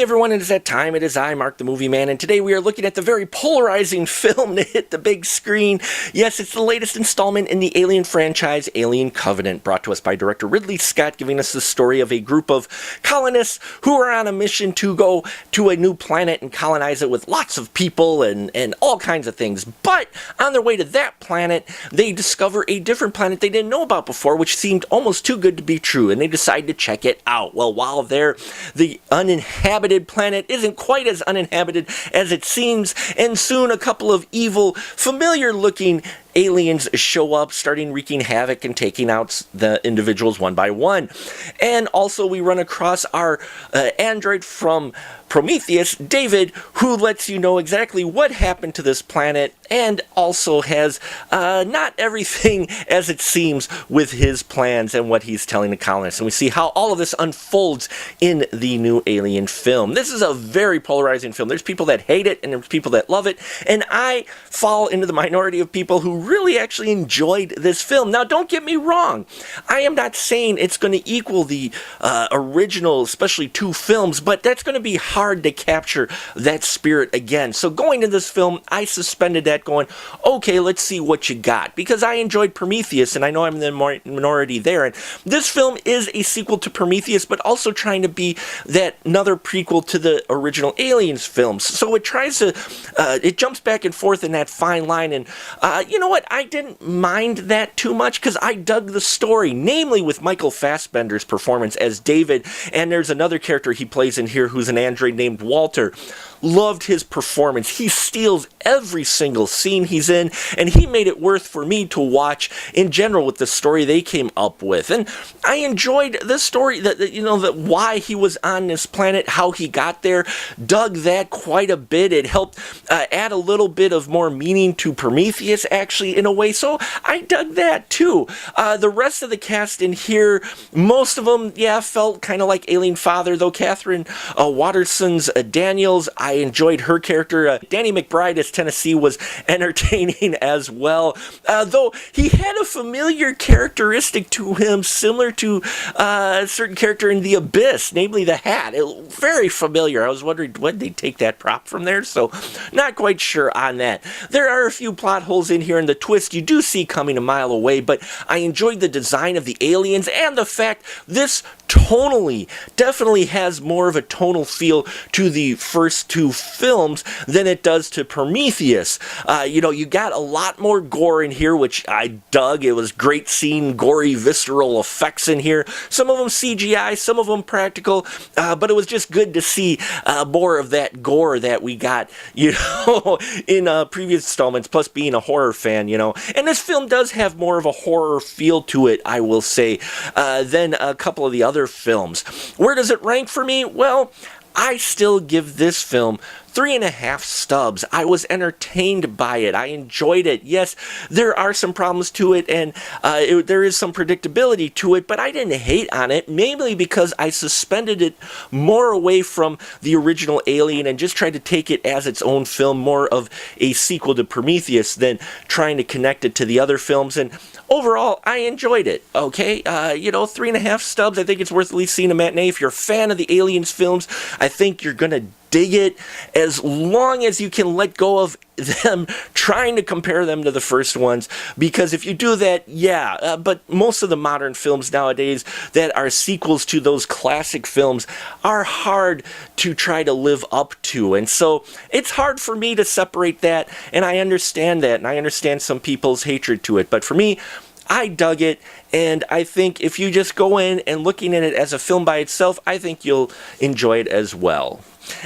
everyone, it is that time. It is I, Mark the Movie Man, and today we are looking at the very polarizing film to hit the big screen. Yes, it's the latest installment in the Alien franchise, Alien Covenant, brought to us by director Ridley Scott, giving us the story of a group of colonists who are on a mission to go to a new planet and colonize it with lots of people and all kinds of things. But on their way to that planet, they discover a different planet they didn't know about before, which seemed almost too good to be true, and they decide to check it out. Well, while there, the uninhabited planet isn't quite as uninhabited as it seems, and soon a couple of evil, familiar-looking aliens show up, starting wreaking havoc and taking out the individuals one by one. And also we run across our android from Prometheus, David, who lets you know exactly what happened to this planet and also has not everything as it seems with his plans and what he's telling the colonists. And we see how all of this unfolds in the new Alien film. This is a very polarizing film. There's people that hate it and there's people that love it, and I fall into the minority of people who really actually enjoyed this film. Now, don't get me wrong. I am not saying it's going to equal the original, especially two films, but that's going to be hard to capture that spirit again. So going into this film, I suspended that going, okay, let's see what you got. Because I enjoyed Prometheus, and I know I'm in the minority there. And this film is a sequel to Prometheus, but also trying to be that another prequel to the original Aliens films. So it tries to, it jumps back and forth in that fine line. And you know what? I didn't mind that too much because I dug the story, namely with Michael Fassbender's performance as David. And there's another character he plays in here who's an android named Walter. Loved his performance. He steals every single scene he's in, and he made it worth for me to watch in general with the story they came up with. And I enjoyed the story, that why he was on this planet, how he got there, dug that quite a bit. It helped add a little bit of more meaning to Prometheus, actually, in a way, so I dug that too. The rest of the cast in here, most of them, felt kind of like Alien Father, though Catherine Waterston's Daniels, I enjoyed her character. Danny McBride as Tennessee was entertaining as well, though he had a familiar characteristic to him, similar to a certain character in The Abyss, namely the hat. Very familiar. I was wondering, when they take that prop from there? So, not quite sure on that. There are a few plot holes in here, and the twist you do see coming a mile away, but I enjoyed the design of the aliens and the fact this tonally definitely has more of a tonal feel to the first two films than it does to Prometheus. You got a lot more gore in here, which I dug. It was great seeing gory, visceral effects in here. Some of them CGI, some of them practical, but it was just good to see more of that gore that we got, in previous installments, plus being a horror fan, And this film does have more of a horror feel to it, I will say, than a couple of the other films. Where does it rank for me? Well, I still give this film 3.5 stubs. I was entertained by it. I enjoyed it. Yes, there are some problems to it, and there is some predictability to it, but I didn't hate on it, mainly because I suspended it more away from the original Alien and just tried to take it as its own film, more of a sequel to Prometheus than trying to connect it to the other films. And overall, I enjoyed it, okay? 3.5 stubs. I think it's worth at least seeing a matinee. If you're a fan of the Aliens films, I think you're going to dig it, as long as you can let go of them trying to compare them to the first ones, because if you do that, but most of the modern films nowadays that are sequels to those classic films are hard to try to live up to, and so it's hard for me to separate that, and I understand that, and I understand some people's hatred to it, but for me, I dug it, and I think if you just go in and looking at it as a film by itself, I think you'll enjoy it as well.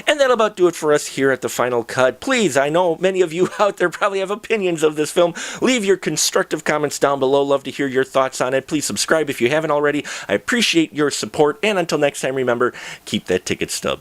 And that'll about do it for us here at The Final Cut. Please, I know many of you out there probably have opinions of this film. Leave your constructive comments down below. Love to hear your thoughts on it. Please subscribe if you haven't already. I appreciate your support. And until next time, remember, keep that ticket stub.